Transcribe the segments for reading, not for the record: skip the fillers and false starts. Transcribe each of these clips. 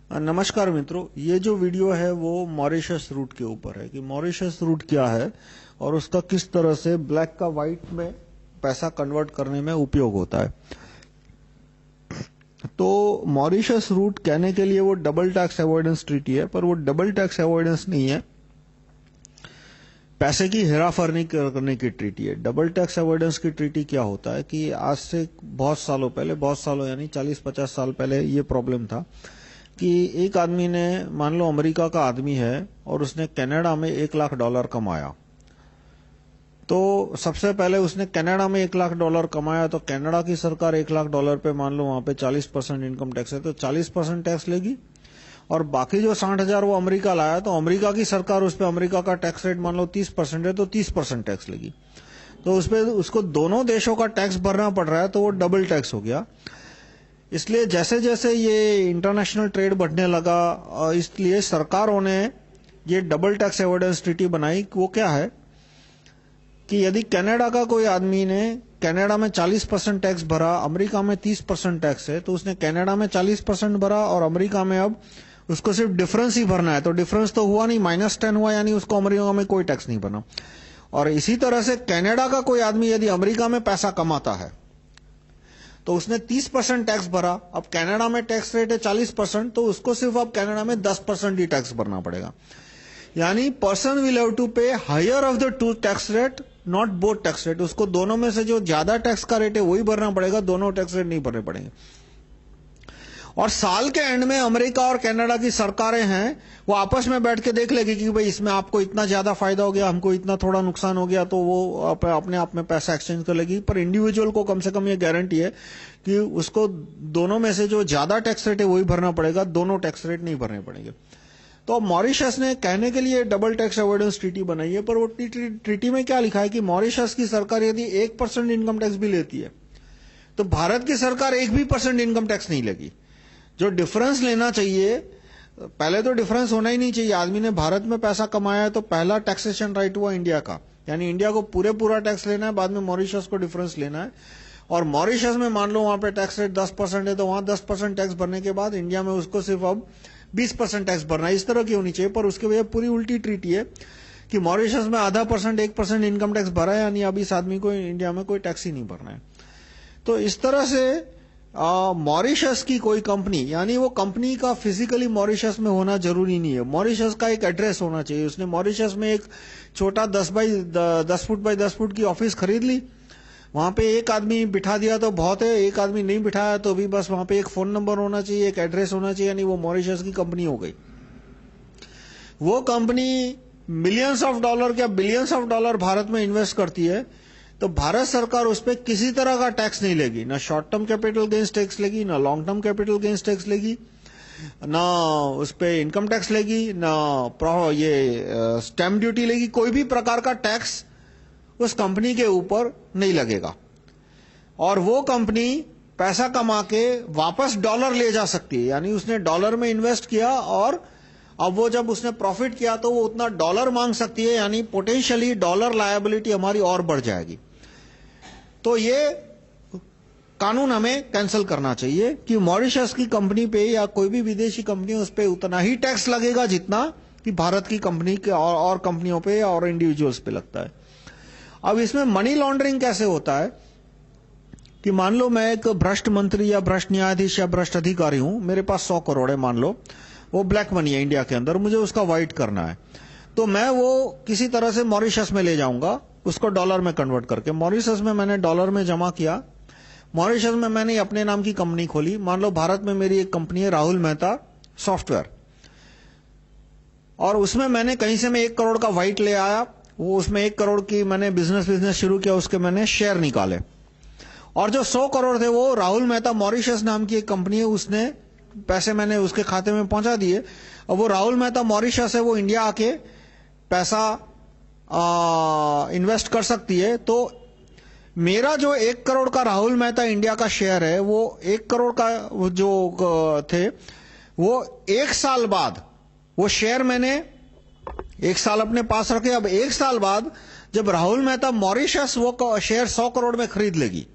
नमस्कार मित्रों, ये जो वीडियो है वो मॉरिशस रूट के ऊपर है कि मॉरिशस रूट क्या है और उसका किस तरह से ब्लैक का व्हाइट में पैसा कन्वर्ट करने में उपयोग होता है। तो मॉरिशस रूट कहने के लिए वो डबल टैक्स अवॉइडेंस ट्रीटी है, पर वो डबल टैक्स अवॉइडेंस नहीं है, पैसे की हेराफेरी करने की ट्रीटी है। डबल टैक्स अवॉइडेंस की ट्रीटी क्या होता है कि आज से बहुत सालों यानी 40-50 साल पहले ये प्रॉब्लम था कि एक आदमी ने, मान लो अमेरिका का आदमी है और उसने कनाडा में $1 लाख कमाया। तो सबसे पहले उसने कनाडा में $1 लाख कमाया, तो कनाडा की सरकार $1 लाख पे, मान लो वहां पे 40% इनकम टैक्स है, तो 40% टैक्स लेगी। और बाकी जो 60,000 वो अमेरिका लाया, तो अमेरिका की सरकार उस पर, अमेरिका का टैक्स रेट मान लो 30% है, तो 30% टैक्स लेगी। तो उस पर उसको दोनों देशों का टैक्स भरना पड़ रहा है, तो वो डबल टैक्स हो गया। इसलिए जैसे जैसे ये इंटरनेशनल ट्रेड बढ़ने लगा, इसलिए सरकारों ने ये डबल टैक्स अवॉइडेंस ट्रीटी बनाई। वो क्या है कि यदि कनाडा का कोई आदमी ने कनाडा में 40% टैक्स भरा, अमेरिका में 30% टैक्स है, तो उसने कनाडा में 40% भरा और अमेरिका में अब उसको सिर्फ डिफरेंस ही भरना है। तो डिफरेंस तो हुआ नहीं, -10 हुआ, यानी उसको अमेरिका में कोई टैक्स नहीं भरना। और इसी तरह से कनाडा का कोई आदमी यदि अमेरिका में पैसा कमाता है तो उसने 30% टैक्स भरा, अब कनाडा में टैक्स रेट है 40%, तो उसको सिर्फ अब कनाडा में 10% ही टैक्स भरना पड़ेगा। यानी person will have to pay higher of the two tax rate, not both tax rate. उसको दोनों में से जो ज्यादा टैक्स का रेट है वही भरना पड़ेगा, दोनों टैक्स रेट नहीं भरने पड़ेंगे। और साल के एंड में अमेरिका और कनाडा की सरकारें हैं, वो आपस में बैठ के देख लेगी कि भाई इसमें आपको इतना ज्यादा फायदा हो गया, हमको इतना थोड़ा नुकसान हो गया, तो वो अपने आप में पैसा एक्सचेंज कर लेगी। पर इंडिविजुअल को कम से कम ये गारंटी है कि उसको दोनों में से जो ज्यादा टैक्स रेट है वही भरना पड़ेगा, दोनों टैक्स रेट नहीं भरने पड़ेंगे। तो मॉरिशस ने कहने के लिए डबल टैक्स अवॉइडेंस ट्रीटी बनाई है, पर वो ट्रीटी में क्या लिखा है कि मॉरिशस की सरकार यदि 1% इनकम टैक्स भी लेती है तो भारत की सरकार 1% इनकम टैक्स नहीं लेगी। जो डिफरेंस लेना चाहिए, पहले तो डिफरेंस होना ही नहीं चाहिए। आदमी ने भारत में पैसा कमाया है तो पहला टैक्सेशन राइट हुआ इंडिया का, यानी इंडिया को पूरा टैक्स लेना है, बाद में मॉरिशस को डिफरेंस लेना है। और मॉरिशस में मान लो वहां पे टैक्स रेट 10% है, तो वहां 10% टैक्स भरने के बाद इंडिया में उसको सिर्फ अब 20% टैक्स भरना है। इस तरह की होनी चाहिए, पर उसके वजह पूरी उल्टी ट्रीटी है कि मॉरिशस में आधा परसेंट 1% इनकम टैक्स भरा है, यानी अब इस आदमी को इंडिया में कोई टैक्स ही नहीं भरना है। तो इस तरह से मॉरिशस की कोई कंपनी, यानी वो कंपनी का फिजिकली मॉरिशस में होना जरूरी नहीं है, मॉरिशस का एक एड्रेस होना चाहिए। उसने मॉरिशस में एक छोटा 10 फुट बाई 10 फुट की ऑफिस खरीद ली, वहां पे एक आदमी बिठा दिया तो बहुत है, एक आदमी नहीं बिठाया तो भी बस वहां पे एक फोन नंबर होना चाहिए, एक एड्रेस होना चाहिए, यानी वो मॉरिशस की कंपनी हो गई। वो कंपनी मिलियंस ऑफ डॉलर या बिलियंस ऑफ डॉलर भारत में इन्वेस्ट करती है, तो भारत सरकार उस पर किसी तरह का टैक्स नहीं लेगी, ना short term capital gains tax लेगी, ना long term capital gains tax लेगी, ना उस पर इनकम टैक्स लेगी, ना ये स्टैम्प ड्यूटी लेगी। कोई भी प्रकार का टैक्स उस कंपनी के ऊपर नहीं लगेगा। और वो कंपनी पैसा कमा के वापस डॉलर ले जा सकती है, यानी उसने डॉलर में इन्वेस्ट किया और अब वो जब उसने प्रॉफिट किया तो वो उतना डॉलर मांग सकती है, यानी पोटेंशियली डॉलर लायबिलिटी हमारी और बढ़ जाएगी। तो ये कानून हमें कैंसिल करना चाहिए कि मॉरिशस की कंपनी पे या कोई भी विदेशी कंपनी, उस पे उतना ही टैक्स लगेगा जितना कि भारत की कंपनी के और कंपनियों पे और इंडिविजुअल्स पे लगता है। अब इसमें मनी लॉन्ड्रिंग कैसे होता है कि मान लो मैं एक भ्रष्ट मंत्री या भ्रष्ट न्यायाधीश या भ्रष्ट अधिकारी हूं, मेरे पास 100 करोड़ है, मान लो वो ब्लैक मनी है इंडिया के अंदर, मुझे उसका व्हाइट करना है, तो मैं वो किसी तरह से मॉरिशस में ले जाऊंगा, उसको डॉलर में कन्वर्ट करके। मॉरिशस में मैंने डॉलर में जमा किया, मॉरिशस में मैंने अपने नाम की कंपनी खोली, मान लो भारत में मेरी एक कंपनी है राहुल मेहता सॉफ्टवेयर, और उसमें मैंने कहीं से मैं 1 करोड़ का व्हाइट ले आया, वो उसमें 1 करोड़ की मैंने बिजनेस शुरू किया, उसके मैंने शेयर निकाले, और जो 100 करोड़ थे वो राहुल मेहता मॉरिशस नाम की एक कंपनी है, उसने पैसे मैंने उसके खाते में पहुंचा दिए। अब वो राहुल मेहता मॉरिशस है, वो इंडिया आके पैसा इन्वेस्ट कर सकती है। तो मेरा जो 1 करोड़ का राहुल मेहता इंडिया का शेयर है, वो 1 करोड़ का जो थे, वो 1 साल बाद वो शेयर मैंने 1 साल अपने पास रखे। अब 1 साल बाद जब राहुल मेहता मॉरिशस वो शेयर 100 करोड़ में खरीद लेगी,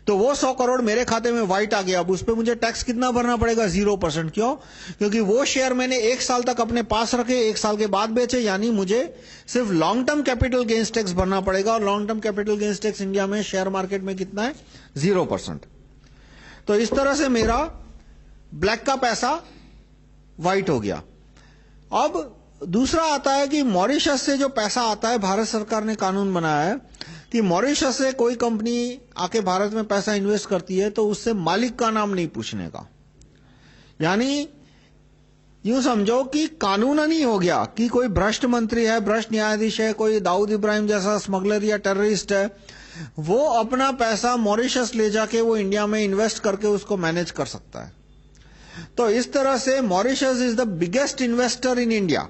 तो वो 100 करोड़ मेरे खाते में व्हाइट आ गया। अब उस पर मुझे टैक्स कितना भरना पड़ेगा? 0%। क्यों? क्योंकि वो शेयर मैंने 1 साल तक अपने पास रखे, 1 साल के बाद बेचे, यानी मुझे सिर्फ long term capital gains tax भरना पड़ेगा। और long term capital gains tax India में शेयर मार्केट में कितना है? 0%। तो इस तरह से मेरा ब्लैक का पैसा व्हाइट हो गया। अब दूसरा आता है कि मॉरिशस से जो पैसा आता है, भारत सरकार ने कानून बनाया है कि मॉरिशस से कोई कंपनी आके भारत में पैसा इन्वेस्ट करती है तो उससे मालिक का नाम नहीं पूछने का। यानी यूं समझो कि कानूनन ही हो गया कि कोई भ्रष्ट मंत्री है, भ्रष्ट न्यायाधीश है, कोई दाऊद इब्राहिम जैसा स्मगलर या टेररिस्ट है, वो अपना पैसा मॉरिशस ले जाके वो इंडिया में इन्वेस्ट करके उसको मैनेज कर सकता है। तो इस तरह से Mauritius is the biggest investor in India.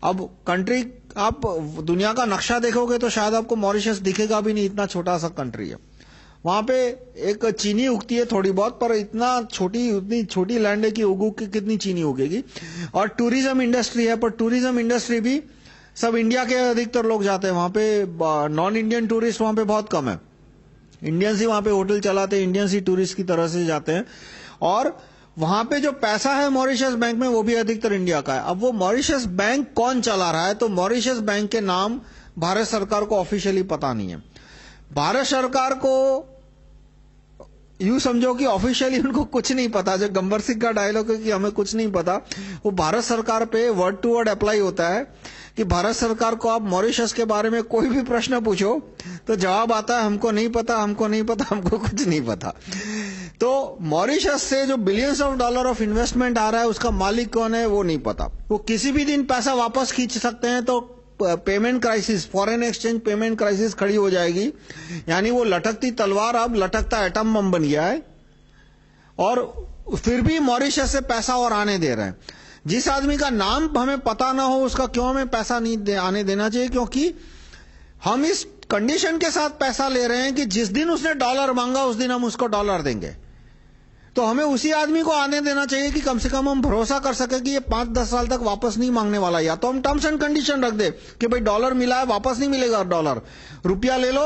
अब कंट्री, आप दुनिया का नक्शा देखोगे तो शायद आपको मॉरिशस दिखेगा भी नहीं, इतना छोटा सा कंट्री है। वहां पे एक चीनी उगती है थोड़ी बहुत, पर इतनी छोटी लैंड है कि उगू की कितनी चीनी उगेगी। और टूरिज्म इंडस्ट्री है, पर टूरिज्म इंडस्ट्री भी सब इंडिया के अधिकतर लोग जाते हैं वहां पे। नॉन इंडियन टूरिस्ट वहां पे बहुत कम है। इंडियंस ही वहां पे होटल चलाते हैं, इंडियंस ही टूरिस्ट की तरह से जाते हैं। और वहां पे जो पैसा है मॉरिशस बैंक में वो भी अधिकतर इंडिया का है। अब वो मॉरिशस बैंक कौन चला रहा है? तो मॉरिशस बैंक के नाम भारत सरकार को ऑफिशियली पता नहीं है। भारत सरकार को यूं समझो कि ऑफिशियली उनको कुछ नहीं पता। जो गब्बर सिंह का डायलॉग है कि हमें कुछ नहीं पता, वो भारत सरकार पे वर्ड टू वर्ड अप्लाई होता है कि भारत सरकार को आप मॉरिशस के बारे में कोई भी प्रश्न पूछो तो जवाब आता है हमको नहीं पता, हमको नहीं पता, हमको कुछ नहीं पता। तो मॉरिशस से जो billions of dollar of investment आ रहा है उसका मालिक कौन है वो नहीं पता। वो किसी भी दिन पैसा वापस खींच सकते हैं तो payment crisis, foreign exchange payment crisis खड़ी हो जाएगी। यानी वो लटकती तलवार अब लटकता एटम बम बन गया है। और फिर भी मॉरिशस से पैसा और आने दे रहे हैं। जिस आदमी का नाम हमें पता ना हो उसका क्यों हमें पैसा नहीं आने देना चाहिए? क्योंकि हम इस कंडीशन के साथ पैसा ले रहे हैं कि जिस दिन उसने डॉलर मांगा उस दिन हम उसको डॉलर देंगे। तो हमें उसी आदमी को आने देना चाहिए कि कम से कम हम भरोसा कर सके कि ये 5-10 साल तक वापस नहीं मांगने वाला। या तो हम टर्म्स एंड कंडीशन रख दे कि भाई डॉलर मिला है, वापस नहीं मिलेगा डॉलर, रुपया ले लो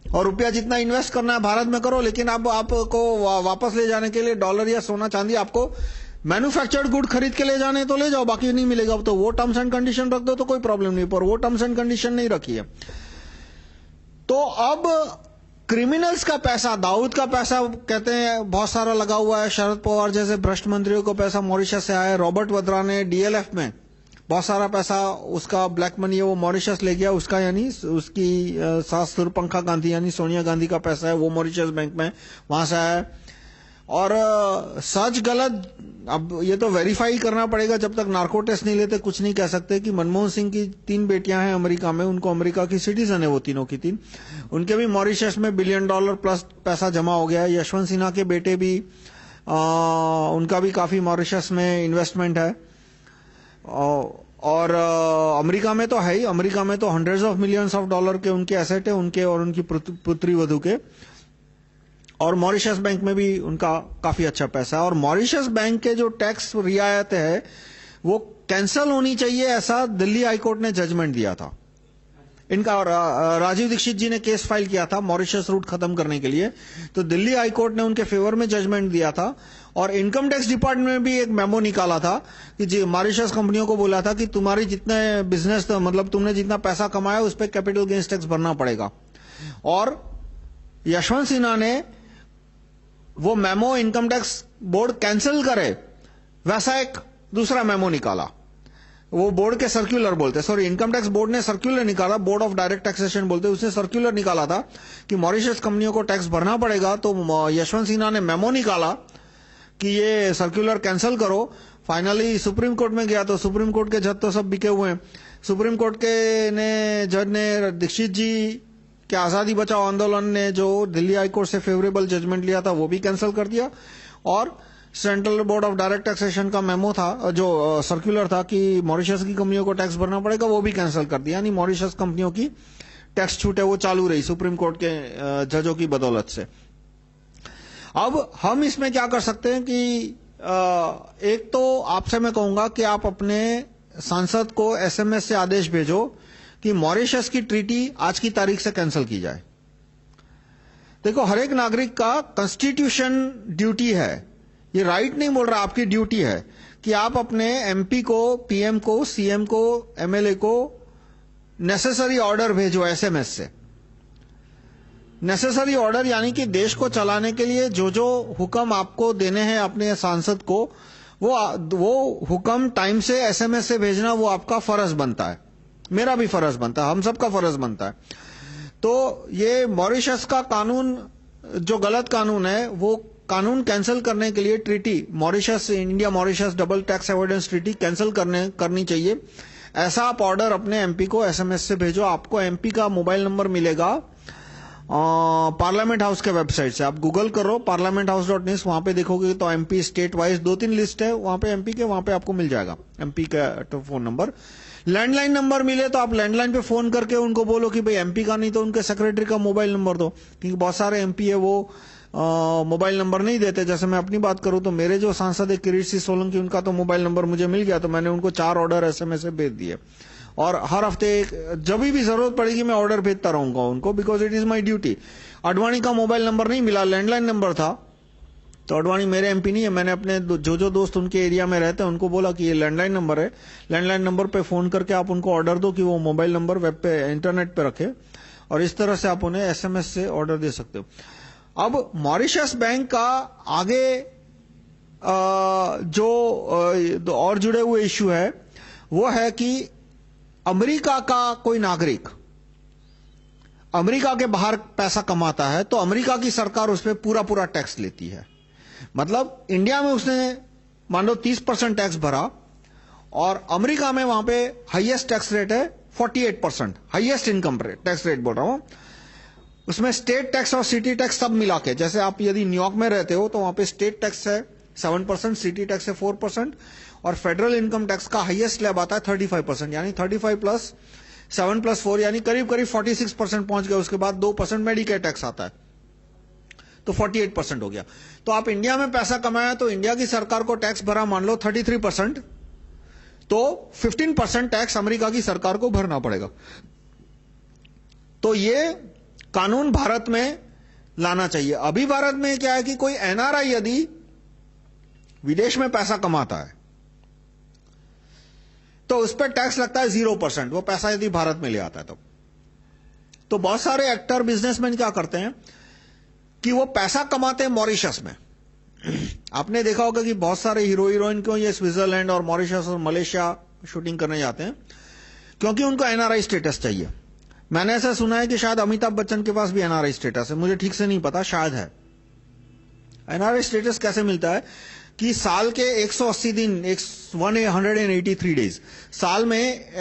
और रुपया जितना इन्वेस्ट करना है भारत में करो, लेकिन अब आपको वापस ले जाने के लिए डॉलर या सोना चांदी आपको मैन्युफैक्चर्ड गुड खरीद के ले जाने तो ले जाओ, बाकी नहीं मिलेगा। तो वो टर्म्स एंड कंडीशन रख दो तो कोई प्रॉब्लम नहीं, पर वो टर्म्स एंड कंडीशन नहीं रखी है। तो अब क्रिमिनल्स का पैसा, दाऊद का पैसा कहते हैं बहुत सारा लगा हुआ है, शरद पवार जैसे भ्रष्ट मंत्रियों को पैसा मॉरिशस से आया है। रॉबर्ट वड्रा ने डीएलएफ में बहुत सारा पैसा, उसका ब्लैक मनी है वो मॉरिशस ले गया। उसका यानी उसकी सास सुरपंखा गांधी यानी सोनिया गांधी का पैसा है वो मॉरिशस बैंक में वहां से आया है। और सच गलत अब ये तो वेरीफाई करना पड़ेगा, जब तक नार्को टेस्ट नहीं लेते कुछ नहीं कह सकते। कि मनमोहन सिंह की 3 बेटियां हैं अमेरिका में, उनको अमेरिका की सिटीजन है वो तीनों की तीन, उनके भी मॉरिशस में $1 बिलियन प्लस पैसा जमा हो गया है। यशवंत सिन्हा के बेटे भी उनका भी काफी मॉरिशस में इन्वेस्टमेंट है। और अमेरिका में तो है ही, अमेरिका में तो $100 of millions के उनके एसेट है, उनके और उनकी पुत्री वधू के। और मॉरिशस बैंक में भी उनका काफी अच्छा पैसा है। और मॉरिशस बैंक के जो टैक्स रियायत है वो कैंसल होनी चाहिए, ऐसा दिल्ली हाईकोर्ट ने जजमेंट दिया था। इनका राजीव दीक्षित जी ने केस फाइल किया था मॉरिशस रूट खत्म करने के लिए, तो दिल्ली हाईकोर्ट ने उनके फेवर में जजमेंट दिया था। और इनकम टैक्स डिपार्टमेंट ने भी एक मेमो निकाला था कि मॉरिशस कंपनियों को बोला था कि तुम्हारी जितने बिजनेस मतलब तुमने जितना पैसा कमाया उस पर कैपिटल गेन्स टैक्स भरना पड़ेगा। और यशवंत सिन्हा ने वो memo income tax board cancel करे वैसा एक दूसरा मेमो निकाला। वो बोर्ड के सर्कुलर बोलते, सॉरी इनकम टैक्स बोर्ड ने सर्कुलर निकाला, बोर्ड ऑफ डायरेक्ट टैक्सेशन बोलते, उसने सर्कुलर निकाला था कि मॉरिशस कंपनियों को टैक्स भरना पड़ेगा। तो यशवंत सिन्हा ने मेमो निकाला कि ये सर्कुलर कैंसिल करो। फाइनली सुप्रीम कोर्ट में गया तो सुप्रीम कोर्ट के जज तो सब बिके हुए हैं। सुप्रीम कोर्ट के जज ने दीक्षित जी कि आजादी बचाओ आंदोलन ने जो दिल्ली हाईकोर्ट से फेवरेबल जजमेंट लिया था वो भी कैंसिल कर दिया। और central board of direct taxation का मेमो था, जो सर्कुलर था कि मॉरिशस की कंपनियों को टैक्स भरना पड़ेगा, वो भी कैंसिल कर दिया। यानी मॉरिशस कंपनियों की टैक्स छूट है वो चालू रही सुप्रीम कोर्ट के जजों की बदौलत से। अब हम इसमें क्या कर सकते हैं कि एक तो आपसे मैं कहूंगा कि आप अपने सांसद को एसएमएस से आदेश भेजो कि मॉरिशस की ट्रीटी आज की तारीख से कैंसिल की जाए। देखो, हर एक नागरिक का कॉन्स्टिट्यूशन ड्यूटी है, ये राइट नहीं बोल रहा, आपकी ड्यूटी है कि आप अपने एमपी को, पीएम को, सीएम को, एमएलए को नेसेसरी ऑर्डर भेजो एसएमएस से। नेसेसरी ऑर्डर यानी कि देश को चलाने के लिए जो जो हुक्म आपको देने हैं अपने सांसद को, वो हुक्म टाइम से एसएमएस से भेजना, वो आपका फर्ज बनता है, मेरा भी फर्ज बनता है, हम सबका फर्ज बनता है। तो ये मॉरिशस का कानून जो गलत कानून है, वो कानून कैंसिल करने के लिए treaty, Mauritius, India Mauritius double tax avoidance treaty cancel करनी चाहिए। ऐसा आप ऑर्डर अपने एमपी को एसएमएस से भेजो। आपको एमपी का मोबाइल नंबर मिलेगा पार्लियामेंट हाउस के वेबसाइट से। आप गूगल करो parliamenthouse.nis, वहां पे देखोगे तो एमपी स्टेट वाइज 2-3 लिस्ट है वहां पे एमपी के, वहां पे आपको मिल जाएगा एमपी का फोन नंबर। लैंडलाइन नंबर मिले तो आप लैंडलाइन पे फोन करके उनको बोलो कि भाई एमपी का नहीं तो उनके सेक्रेटरी का मोबाइल नंबर दो, क्योंकि बहुत सारे एमपी है वो मोबाइल नंबर नहीं देते। जैसे मैं अपनी बात करूं तो मेरे जो सांसद है किरीट सिंह सोलंकी, उनका तो मोबाइल नंबर मुझे मिल गया, तो मैंने उनको 4 ऑर्डर एसएमएस से भेज दिए, और हर हफ्ते जब भी जरूरत पड़ेगी मैं ऑर्डर भेजता रहूंगा उनको, because it is my duty. Advani का मोबाइल नंबर नहीं मिला, लैंडलाइन नंबर था, तो अडवाणी मेरे एमपी नहीं है, मैंने अपने जो दोस्त उनके एरिया में रहते हैं उनको बोला कि ये लैंडलाइन नंबर है, लैंडलाइन नंबर पे फोन करके आप उनको ऑर्डर दो कि वो मोबाइल नंबर वेब पे, इंटरनेट पे रखे, और इस तरह से आप उन्हें एसएमएस से ऑर्डर दे सकते हो। अब मॉरिशस बैंक का आगे जो और जुड़े हुए इश्यू है वो है कि अमेरिका का कोई नागरिक अमेरिका के बाहर पैसा कमाता है तो अमेरिका की सरकार उस पर पूरा टैक्स लेती है। मतलब इंडिया में उसने मान लो 30% टैक्स भरा, और अमेरिका में वहां पे हाईएस्ट टैक्स रेट है 48%, हाईएस्ट इनकम टैक्स रेट बोल रहा हूं। उसमें स्टेट टैक्स और सिटी टैक्स सब मिला के, जैसे आप यदि न्यूयॉर्क में रहते हो तो वहां पे स्टेट टैक्स है 7%, सिटी टैक्स है 4%, और फेडरल इनकम टैक्स का हाईएस्ट स्लैब आता है 35%, यानी 35 प्लस 7 प्लस 4 यानी करीब 46% पहुंच गए। उसके बाद 2% मेडिकेयर टैक्स आता है, तो 48% हो गया। तो आप इंडिया में पैसा कमाया तो इंडिया की सरकार को टैक्स भरा मान लो 33%, तो 15% टैक्स अमेरिका की सरकार को भरना पड़ेगा। तो ये कानून भारत में लाना चाहिए। अभी भारत में क्या है कि कोई एनआरआई यदि विदेश में पैसा कमाता है तो उस पर टैक्स लगता है 0%, वो पैसा यदि भारत में ले आता है तो बहुत सारे एक्टर, बिजनेसमैन क्या करते हैं कि वो पैसा कमाते हैं मॉरिशस में। आपने देखा होगा कि बहुत सारे हीरो हीरोइन को ये स्विट्जरलैंड और मॉरिशस और मलेशिया शूटिंग करने जाते हैं क्योंकि उनको एनआरआई स्टेटस चाहिए। मैंने ऐसा सुना है कि शायद अमिताभ बच्चन के पास भी एनआरआई स्टेटस है, मुझे ठीक से नहीं पता, शायद है। एनआरआई स्टेटस कैसे मिलता है कि साल के 180 दिन, 183 डेज, साल में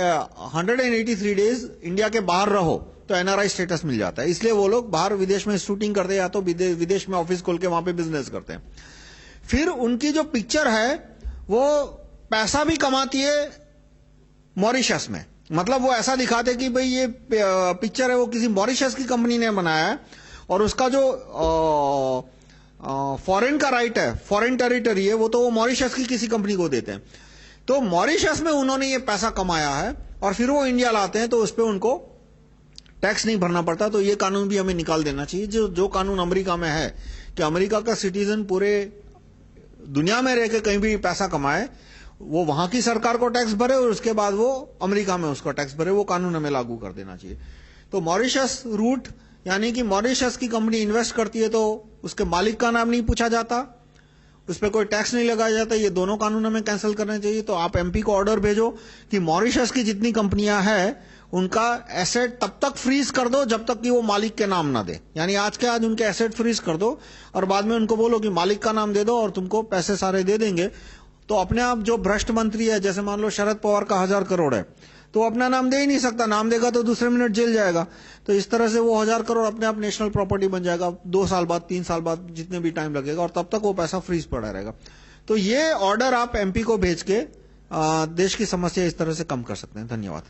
183 डेज इंडिया के बाहर रहो तो एनआरआई स्टेटस मिल जाता है। इसलिए वो लोग बाहर विदेश में शूटिंग करते हैं या तो विदेश में ऑफिस खोल के वहां पे बिजनेस करते हैं। फिर उनकी जो पिक्चर है वो पैसा भी कमाती है मॉरिशस में। मतलब वो ऐसा दिखाते कि भाई ये पिक्चर है वो किसी मॉरिशस की कंपनी ने बनाया है, और उसका जो फॉरेन का राइट है, फॉरेन टेरिटरी है, वो तो वो मॉरिशस की किसी कंपनी को देते हैं। तो मॉरिशस में उन्होंने ये पैसा कमाया है और फिर वो इंडिया लाते हैं तो उस पर उनको टैक्स नहीं भरना पड़ता। तो ये कानून भी हमें निकाल देना चाहिए, जो कानून अमेरिका में है कि अमेरिका का सिटीजन पूरे दुनिया में रह के कहीं भी पैसा कमाए, वो वहां की सरकार को टैक्स भरे और उसके बाद वो अमेरिका में उसको टैक्स भरे, वो कानून हमें लागू कर देना चाहिए। तो मॉरिशस रूट यानी कि मॉरिशस की कंपनी इन्वेस्ट करती है तो उसके मालिक का नाम नहीं पूछा जाता, उस पर कोई टैक्स नहीं लगाया जाता, ये दोनों कानून हमें कैंसिल करने चाहिए। तो आप एमपी को ऑर्डर भेजो कि मॉरिशस की जितनी कंपनियां हैं उनका एसेट तब तक फ्रीज कर दो जब तक कि वो मालिक के नाम ना दे, यानी आज के आज उनके एसेट फ्रीज कर दो और बाद में उनको बोलो कि मालिक का नाम दे दो और तुमको पैसे सारे दे देंगे। तो अपने आप जो भ्रष्ट मंत्री है, जैसे मान लो शरद पवार का 1000 करोड़ है, तो अपना नाम दे ही नहीं सकता, नाम देगा तो दूसरे मिनट जेल जाएगा। तो इस तरह से वो 1000 करोड़ अपने आप नेशनल प्रॉपर्टी बन जाएगा 2 साल बाद, 3 साल बाद, जितने भी टाइम लगेगा, और तब तक वो पैसा फ्रीज पड़ा रहेगा। तो ये ऑर्डर आप एमपी को भेज के देश की समस्या इस तरह से कम कर सकते हैं। धन्यवाद।